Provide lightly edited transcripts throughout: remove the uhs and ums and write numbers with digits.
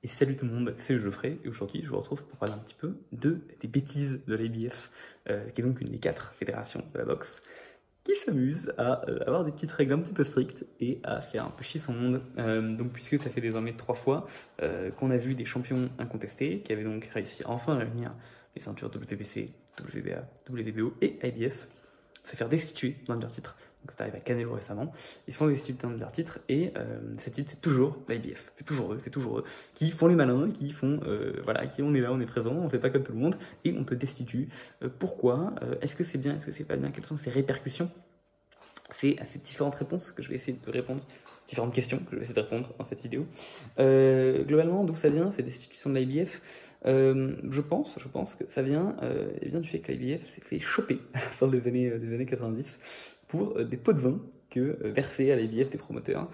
Et salut tout le monde, c'est Geoffrey et aujourd'hui je vous retrouve pour parler un petit peu des bêtises de l'IBF, qui est donc une des 4 fédérations de la boxe, qui s'amuse à avoir des petites règles un petit peu strictes et à faire un peu chier son monde. Donc puisque ça fait désormais 3 fois qu'on a vu des champions incontestés qui avaient donc réussi à enfin réunir les ceintures WBC, WBA, WBO et IBF, se faire destituer d'un de leurs titres. Donc c'est arrivé à Canelo récemment. Ils se font destituer d'un de leurs titres et ce titre c'est toujours l'IBF. C'est toujours eux qui font les malins, qui font voilà, qui on est là, on est présent, on fait pas comme tout le monde et on te destitue. Pourquoi Est-ce que c'est bien Est-ce que c'est pas bien Quelles sont ses répercussions? C'est à ces différentes réponses que je vais essayer de répondre, différentes questions que je vais essayer de répondre dans cette vidéo. Globalement, d'où ça vient, ces destitutions de l'IBF? Je pense que ça vient, du fait que l'IBF s'est fait choper à la fin des années 90 pour des pots de vin que versaient à l'IBF des promoteurs,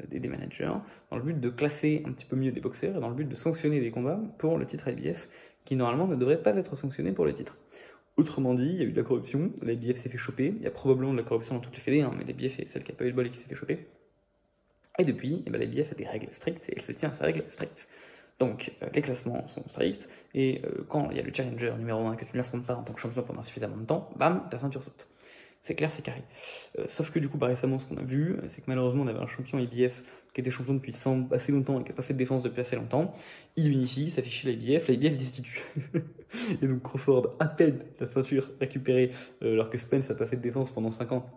des managers, dans le but de classer un petit peu mieux des boxeurs et dans le but de sanctionner des combats pour le titre IBF qui normalement ne devrait pas être sanctionné pour le titre. Autrement dit, il y a eu de la corruption, l'IBF s'est fait choper, il y a probablement de la corruption dans toutes les fédés, mais l'IBF est celle qui n'a pas eu de bol et qui s'est fait choper. Et depuis, l'IBF a des règles strictes et elle se tient à ses règles strictes. Donc, les classements sont stricts, et quand il y a le challenger numéro 1 que tu ne l'affrontes pas en tant que champion pendant suffisamment de temps, bam, ta ceinture saute. C'est clair, c'est carré. Sauf que du coup, récemment, ce qu'on a vu, c'est que malheureusement, on avait un champion IBF qui était champion depuis assez longtemps et qui n'a pas fait de défense depuis assez longtemps. Il unifie, ça fait chier l'IBF destitue. Et donc Crawford, à peine la ceinture récupérée, alors que Spence n'a pas fait de défense pendant 5 ans,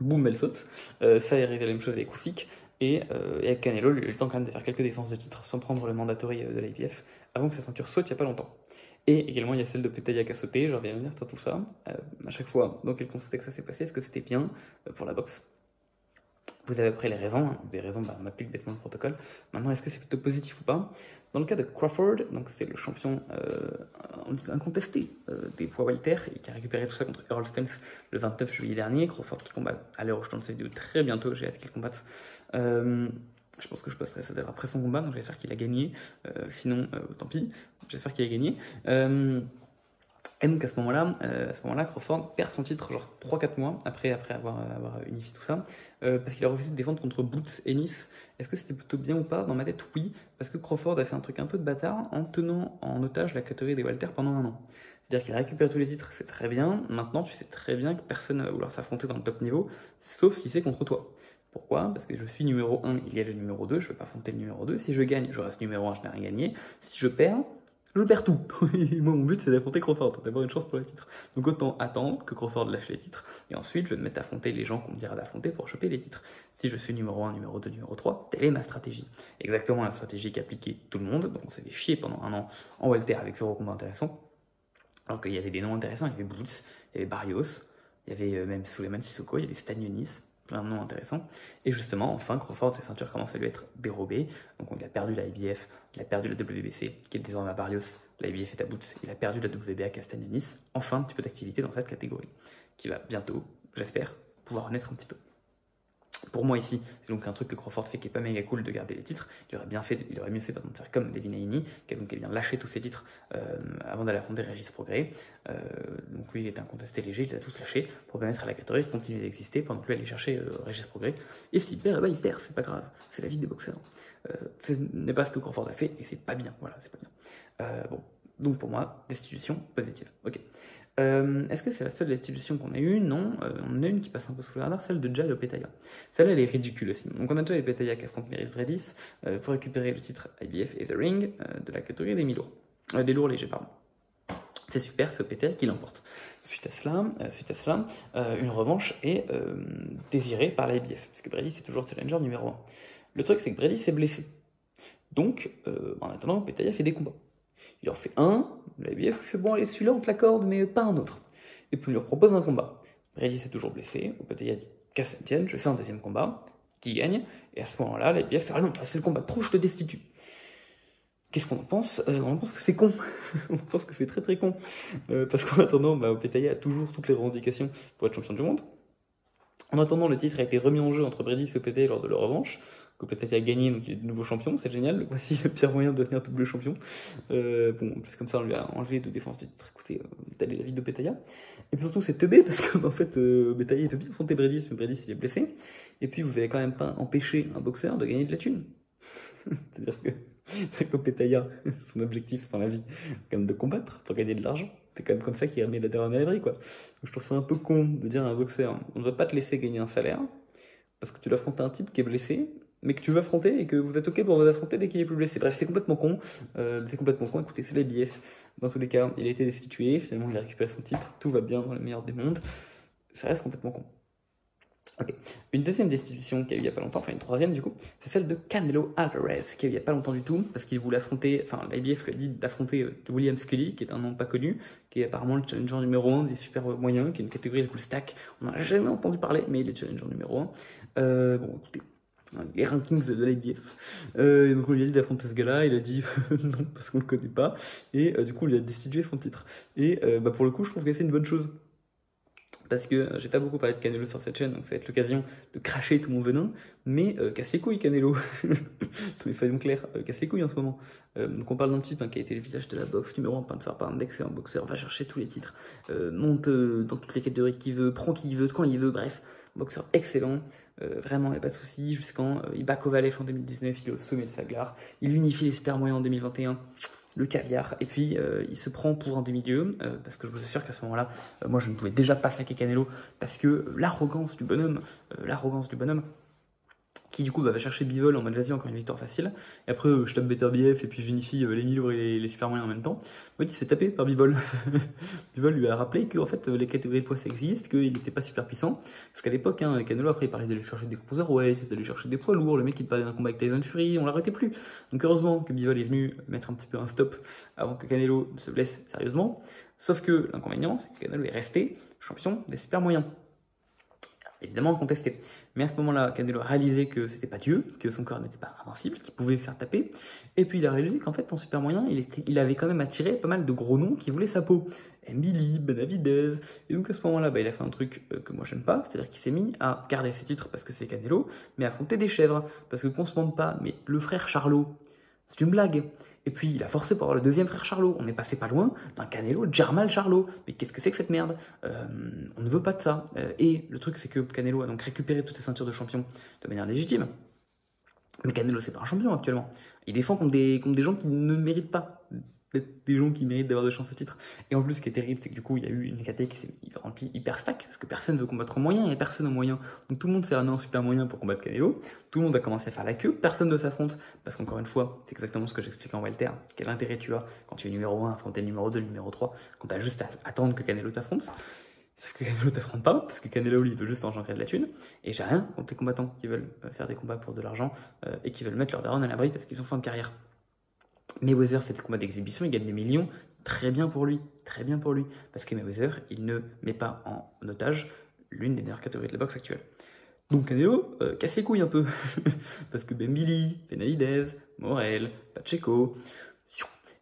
boum, elle saute. Ça est arrivé la même chose avec Usyk. Et avec Canelo, il a eu le temps quand même de faire quelques défenses de titre sans prendre le mandatory de l'IBF avant que sa ceinture saute il n'y a pas longtemps. Et également, il y a celle de Petaya qui a sauté, je vais revenir sur tout ça. À chaque fois, dans quel contexte ça s'est passé? Est-ce que c'était bien pour la boxe? Vous avez après les raisons, des raisons, on applique bêtement le protocole. Maintenant, est-ce que c'est plutôt positif ou pas? Dans le cas de Crawford, donc c'était le champion incontesté des poids welter et qui a récupéré tout ça contre Errol Spence le 29 juillet dernier. Crawford qui combat à l'heure où je tourne cette vidéo très bientôt, j'ai hâte qu'il combatte. Je pense que je posterai ça d'ailleurs après son combat, donc j'espère qu'il a gagné. Sinon, tant pis, j'espère qu'il a gagné. Et donc à ce moment-là, Crawford perd son titre genre 3-4 mois après avoir unifié tout ça, parce qu'il a refusé de défendre contre Boots et Nice. Est-ce que c'était plutôt bien ou pas? Dans ma tête, oui, parce que Crawford a fait un truc un peu de bâtard en tenant en otage la catégorie des welter pendant 1 an. C'est-à-dire qu'il a récupéré tous les titres, c'est très bien. Maintenant, tu sais très bien que personne ne va vouloir s'affronter dans le top niveau, sauf si c'est contre toi. Pourquoi? Parce que je suis numéro 1, il y a le numéro 2, je ne vais pas affronter le numéro 2. Si je gagne, je reste numéro 1, je n'ai rien gagné. Si je perds tout. Moi, mon but, c'est d'affronter Crawford, d'avoir une chance pour le titre. Donc autant attendre que Crawford lâche les titres, et ensuite, je vais me mettre à affronter les gens qu'on me dira d'affronter pour choper les titres. Si je suis numéro 1, numéro 2, numéro 3, telle est ma stratégie. Exactement la stratégie qu'appliquait tout le monde, donc on s'est fait chier pendant 1 an en welter avec 0 combat intéressant, alors qu'il y avait des noms intéressants, il y avait Blitz, il y avait Barrios, il y avait même Suleiman Sissoko, il y avait Stan Yunis, plein de noms intéressants. Et justement, enfin, Crawford, ses ceintures commencent à lui être dérobées. Donc il a perdu la IBF, il a perdu la WBC, qui est désormais à Barrios, la IBF est à Boots, il a perdu la WBA Castagne-Nice. Enfin, un petit peu d'activité dans cette catégorie, qui va bientôt, j'espère, pouvoir renaître un petit peu. Pour moi ici, c'est donc un truc que Crawford fait qui est pas méga cool de garder les titres. Il aurait mieux fait de faire comme Devin Haney, qui a donc bien lâché tous ses titres avant d'aller affronter Régis Prograis. Donc lui, il était un contesté léger, il les a tous lâchés pour permettre à la catégorie de continuer d'exister pendant que lui allait chercher Régis Prograis. Et s'il perd, il perd, c'est pas grave, c'est la vie des boxeurs. Ce n'est pas ce que Crawford a fait et c'est pas bien, voilà, c'est pas bien. Bon, donc pour moi, destitution positive. Ok. Est-ce que c'est la seule destitution qu'on a eue? Non, on en a une qui passe un peu sous le radar, celle de Jai Opetaia. Celle-là, elle est ridicule aussi. Donc on a Jai Opetaia qui affronte Merit Vredis pour récupérer le titre IBF et The Ring de la catégorie des mi-lourds. Des lourds légers, pardon. C'est super, c'est Opetaia qui l'emporte. Suite à cela, une revanche est désirée par la IBF, parce que Vredis est toujours challenger numéro 1. Le truc, c'est que Vredis est blessé. Donc, en attendant, Opetaia fait des combats. Il en fait un, la IBF lui fait bon, allez, celui-là on te l'accorde, mais pas un autre. Et puis il lui propose un combat. Brady est toujours blessé, Opetaia dit qu'à ça ne tienne, je fais un deuxième combat, qui gagne, et à ce moment-là, la IBF fait ah non, c'est le combat trop, je te destitue. Qu'est-ce qu'on en pense? On pense que c'est con. On pense que c'est très très con. Parce qu'en attendant, Opetaia a toujours toutes les revendications pour être champion du monde. En attendant, le titre a été remis en jeu entre Brady et Opetaia lors de leur revanche. Opetaia a gagné, donc il est de nouveau champion, c'est génial. Voici le pire moyen de devenir double champion. Bon, plus comme ça, on lui a enlevé de défense du titre. Écoutez, telle est la vie d'Opetaia. Et puis surtout, c'est teubé parce que, en fait, Opetaia peut bien affronter Bredis, mais Bredis il est blessé. Et puis, vous n'avez quand même pas empêché un boxeur de gagner de la thune. C'est-à-dire que Kopetaya, son objectif dans la vie, quand même de combattre pour gagner de l'argent. C'est quand même comme ça qu'il remet la terre à l'abri, quoi. Donc je trouve ça un peu con de dire à un boxeur, on ne va pas te laisser gagner un salaire, parce que tu dois affronter un type qui est blessé, mais que tu veux affronter et que vous êtes ok pour vous affronter dès qu'il est plus blessé. Bref, c'est complètement con. Écoutez, c'est la BF. Dans tous les cas, il a été destitué. Finalement, il a récupéré son titre. Tout va bien dans le meilleur des mondes. Ça reste complètement con. Ok. Une deuxième destitution qu'il y a eu il n'y a pas longtemps, enfin une troisième du coup, c'est celle de Canelo Alvarez, qui a eu il n'y a pas longtemps du tout, parce qu'il voulait affronter, enfin l'IBF lui a dit d'affronter William Scully, qui est un nom pas connu, qui est apparemment le challenger numéro 1 des super moyens, qui est une catégorie la plus stack. On n'en a jamais entendu parler, mais il est challenger numéro 1. Bon, écoutez, les rankings de l'IBF. Donc on lui a dit d'affronter ce gars-là, il a dit non parce qu'on le connaît pas, et du coup on lui a destitué son titre. Et pour le coup, je trouve que c'est une bonne chose. Parce que j'ai pas beaucoup parlé de Canelo sur cette chaîne, donc ça va être l'occasion de cracher tout mon venin, mais casse les couilles Canelo. Mais soyons clairs, casse les couilles en ce moment. Donc on parle d'un type qui a été le visage de la boxe, numéro 1 point de faire par index, un boxeur, va chercher tous les titres, monte dans toutes les catégories qu'il veut, prend qui il veut, quand il veut, bref. Boxeur excellent, vraiment, il n'y a pas de soucis, jusqu'en il bat Kovalev en 2019, il est au sommet de sa gloire, il unifie les super moyens en 2021, le caviar, et puis il se prend pour un demi-dieu, parce que je vous assure qu'à ce moment-là, moi je ne pouvais déjà pas saquer Canelo, parce que l'arrogance du bonhomme, qui du coup va chercher Bivol en mode vas-y encore une victoire facile, et après je tape BTRBF et puis j'unifie les Milo et les super moyens en même temps. En fait, il s'est tapé par Bivol. Bivol lui a rappelé que en fait, les catégories de poids ça existe, qu'il n'était pas super puissant, parce qu'à l'époque, Canelo après il parlait d'aller chercher des cruiserweights, d'aller chercher des poids lourds, le mec il parlait d'un combat avec Tyson Fury, on l'arrêtait plus. Donc heureusement que Bivol est venu mettre un petit peu un stop avant que Canelo se blesse sérieusement, sauf que l'inconvénient c'est que Canelo est resté champion des super moyens. Évidemment contesté. Mais à ce moment-là, Canelo a réalisé que c'était pas Dieu, que son corps n'était pas invincible, qu'il pouvait se faire taper. Et puis il a réalisé qu'en fait, en super moyen, il avait quand même attiré pas mal de gros noms qui voulaient sa peau. Mbili, Benavidez. Et donc à ce moment-là, il a fait un truc que moi j'aime pas, c'est-à-dire qu'il s'est mis à garder ses titres parce que c'est Canelo, mais à affronter des chèvres. Parce que qu'on se mente pas, mais le frère Charlot, c'est une blague. Et puis il a forcé pour avoir le deuxième frère Charlot. On est passé pas loin d'un Canelo Jermal Charlot. Mais qu'est-ce que c'est que cette merde? On ne veut pas de ça. Et le truc c'est que Canelo a donc récupéré toutes ses ceintures de champion de manière légitime. Mais Canelo c'est pas un champion actuellement. Il défend contre des gens qui ne méritent pas. Des gens qui méritent d'avoir de chance au titre. Et en plus, ce qui est terrible, c'est que du coup, il y a eu une catégorie qui s'est remplie hyper stack, parce que personne ne veut combattre au moyen, il n'y a personne au moyen. Donc tout le monde s'est ramené en super moyen pour combattre Canelo. Tout le monde a commencé à faire la queue, personne ne s'affronte, parce qu'encore une fois, c'est exactement ce que j'expliquais en Welter. Quel intérêt tu as quand tu es numéro 1 affronter le numéro 2, le numéro 3, quand tu as juste à attendre que Canelo t'affronte. Sauf que Canelo t'affronte pas, parce que Canelo, lui, veut juste engendrer de la thune. Et j'ai rien contre les combattants qui veulent faire des combats pour de l'argent et qui veulent mettre leur daronne à l'abri parce qu'ils ont fin de carrière. Mayweather fait des combats d'exhibition, il gagne des millions, très bien pour lui, parce que Mayweather, il ne met pas en otage l'une des meilleures catégories de la boxe actuelle. Donc Canelo, casse les couilles un peu, parce que Mbili, Benavidez, Morel, Pacheco,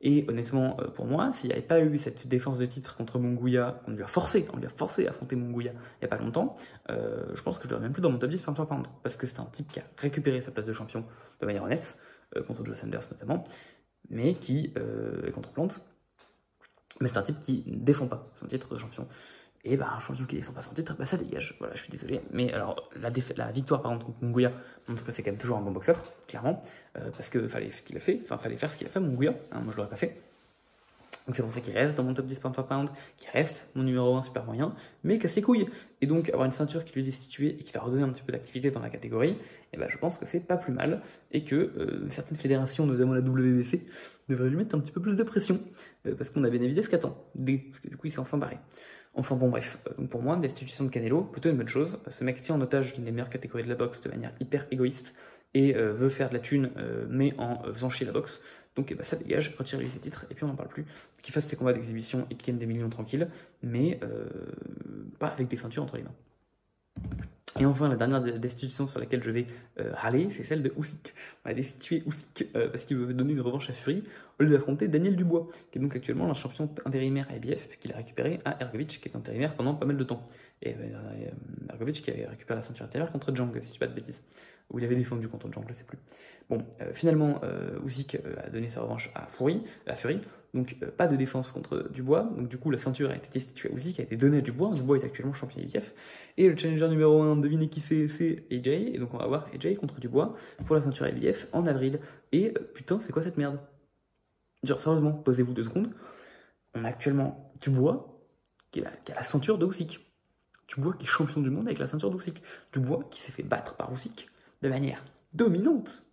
et honnêtement, pour moi, s'il n'y avait pas eu cette défense de titre contre Munguia, on lui a forcé à affronter Munguia il n'y a pas longtemps, je pense que je l'aurais même plus dans mon top 10 pound, parce que c'est un type qui a récupéré sa place de champion de manière honnête, contre Joe Sanders notamment, mais qui est contre Plante. Mais c'est un type qui ne défend pas son titre de champion. Et un champion qui ne défend pas son titre, ça dégage. Voilà, je suis désolé. Mais alors, la victoire par contre contre Munguia montre que c'est quand même toujours un bon boxeur, clairement. Parce que fallait ce qu'il a fait, fallait faire ce qu'il a fait, Munguia. Moi, je l'aurais pas fait. Donc c'est pour ça qu'il reste dans mon top 10 pound for pound, qui reste mon numéro 1 super moyen, mais casse les couilles. Et donc avoir une ceinture qui lui est destituée et qui va redonner un petit peu d'activité dans la catégorie, je pense que c'est pas plus mal. Et que certaines fédérations, notamment la WBC, devraient lui mettre un petit peu plus de pression. Parce qu'on a Benavidez qui attend. Parce que du coup il s'est enfin barré. Enfin bon bref, donc pour moi, destitution de Canelo, plutôt une bonne chose. Ce mec tient en otage l'une des meilleures catégories de la boxe de manière hyper égoïste et veut faire de la thune, mais en faisant chier la boxe. Donc ça dégage, retirez-lui ses titres, et puis on n'en parle plus. Qu'il fasse ses combats d'exhibition et qu'il gagne des millions tranquilles, mais pas avec des ceintures entre les mains. Et enfin, la dernière destitution sur laquelle je vais râler, c'est celle de Usyk. On a destitué Usyk parce qu'il veut donner une revanche à Fury au lieu d'affronter Daniel Dubois, qui est donc actuellement un champion intérimaire à IBF, qu'il a récupéré à Hrgovic, qui est intérimaire pendant pas mal de temps. Et Hrgovic qui avait récupéré la ceinture intérieure contre Jang, si je dis pas de bêtises. où il avait défendu contre Zhang, je sais plus. Bon, finalement, Usyk a donné sa revanche à Fury, donc pas de défense contre Dubois, donc du coup la ceinture a été destituée à Usyk, a été donnée à Dubois, Dubois est actuellement champion IBF, et le challenger numéro 1, devinez qui c'est AJ, et donc on va voir AJ contre Dubois pour la ceinture IBF en avril, et putain c'est quoi cette merde? Genre sérieusement, posez-vous 2 secondes, on a actuellement Dubois qui a la ceinture de Usyk. Dubois qui est champion du monde avec la ceinture d'Usyk. Dubois qui s'est fait battre par Usyk de manière dominante.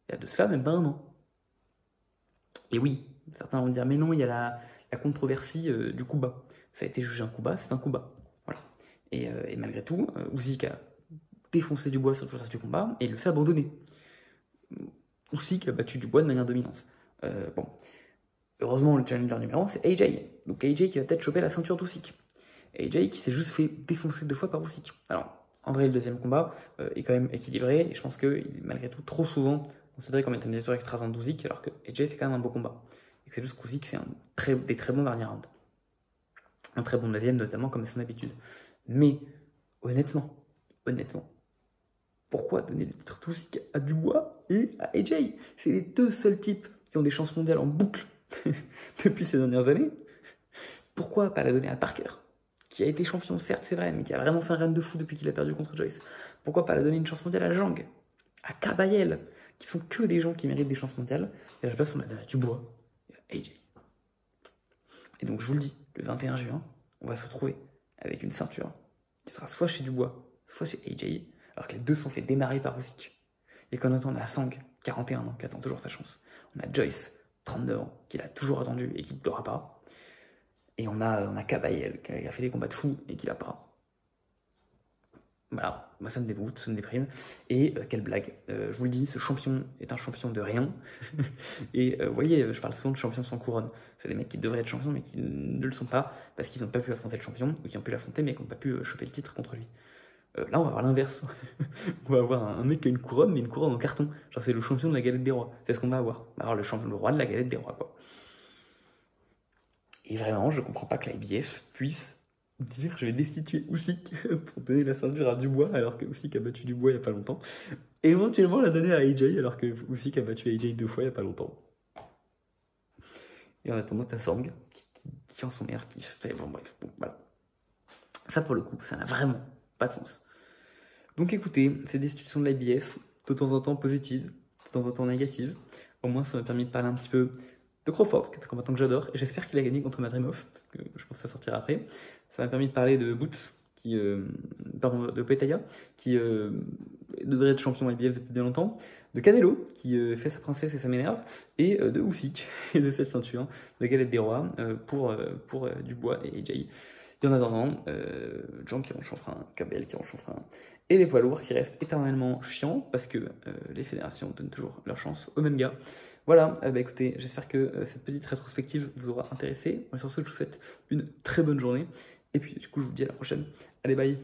Il y a de cela même pas un an. Et oui, certains vont dire, mais non, il y a la controversie du coup bas. Ça a été jugé un coup bas, c'est un coup bas. Voilà. Et malgré tout, Usyk a défoncé Dubois sur le reste du combat et le fait abandonner. Usyk a battu Dubois de manière dominante. Bon. Heureusement, le challenger numéro 1, c'est AJ. Donc AJ qui va peut-être choper la ceinture d'Usyk. AJ qui s'est juste fait défoncer 2 fois par Usyk. Alors, en vrai, le deuxième combat est quand même équilibré, et je pense qu'il est malgré tout trop souvent considéré comme étant une victoire écrasante d'Usyk, alors que AJ fait quand même un beau combat. Et c'est juste qu'Usyk fait des très bons derniers rounds. Un très bon 9ème, notamment, comme à son habitude. Mais, honnêtement, pourquoi donner le titre d'Usyk à Dubois et à AJ? C'est les 2 seuls types qui ont des chances mondiales en boucle depuis ces dernières années. Pourquoi pas la donner à Parker, qui a été champion, certes, c'est vrai, mais qui a vraiment fait un run de fou depuis qu'il a perdu contre Joyce? Pourquoi pas la donner une chance mondiale à Zhang, à Kabayel, qui sont que des gens qui méritent des chances mondiales, et à la place, on la donne à Dubois et à AJ. Et donc, je vous le dis, le 21 juin, on va se retrouver avec une ceinture qui sera soit chez Dubois, soit chez AJ, alors que les deux sont fait démarrer par Usyk. Et qu'en attendant, on a Sang, 41 ans, qui attend toujours sa chance. On a Joyce, 39 ans, qui l'a toujours attendu et qui ne l'aura pas. Et on a Kabayel, qui a fait des combats de fou et qui l'a pas. Voilà, moi ça me dégoûte, ça me déprime. Et quelle blague. Je vous le dis, ce champion est un champion de rien. Et vous voyez, je parle souvent de champions sans couronne. C'est des mecs qui devraient être champions, mais qui ne le sont pas, parce qu'ils n'ont pas pu affronter le champion, ou qui ont pu l'affronter, mais qui n'ont pas pu choper le titre contre lui. Là, on va avoir l'inverse. On va avoir un mec qui a une couronne, mais une couronne en carton. Genre, c'est le champion de la galette des rois. C'est ce qu'on va avoir. On va avoir le roi de la galette des rois, quoi. Et vraiment, je comprends pas que la IBF puisse dire je vais destituer Usyk pour donner la ceinture à Dubois, alors que Usyk a battu Dubois il y a pas longtemps. Et éventuellement la donner à AJ, alors que Usyk a battu AJ 2 fois il y a pas longtemps. Et en attendant, t'as Sang qui en son meilleur kiff. Bon, bref, bon, voilà. Ça, pour le coup, ça n'a vraiment pas de sens. Donc écoutez, ces destitutions de l'IBF, de temps en temps positives, de temps en temps négatives. Au moins, ça m'a permis de parler un petit peu de Crawford, qui est un combattant que j'adore, et j'espère qu'il a gagné contre Madrimov, parce que je pense que ça sortira après. Ça m'a permis de parler de Boots, de Petaya, qui devrait être champion IBF depuis bien longtemps, de Canelo, qui fait sa princesse et ça m'énerve, et de Usyk, et de cette ceinture, de Galette des Rois, pour Dubois et AJ. Et en attendant, Zhang qui renchonfera un, Kabel qui renchonfera un, et les poids lourds qui restent éternellement chiants, parce que les fédérations donnent toujours leur chance aux mêmes gars. Voilà, bah écoutez, j'espère que cette petite rétrospective vous aura intéressé. Moi, sur ce, je vous souhaite une très bonne journée. Et puis, du coup, je vous dis à la prochaine. Allez, bye!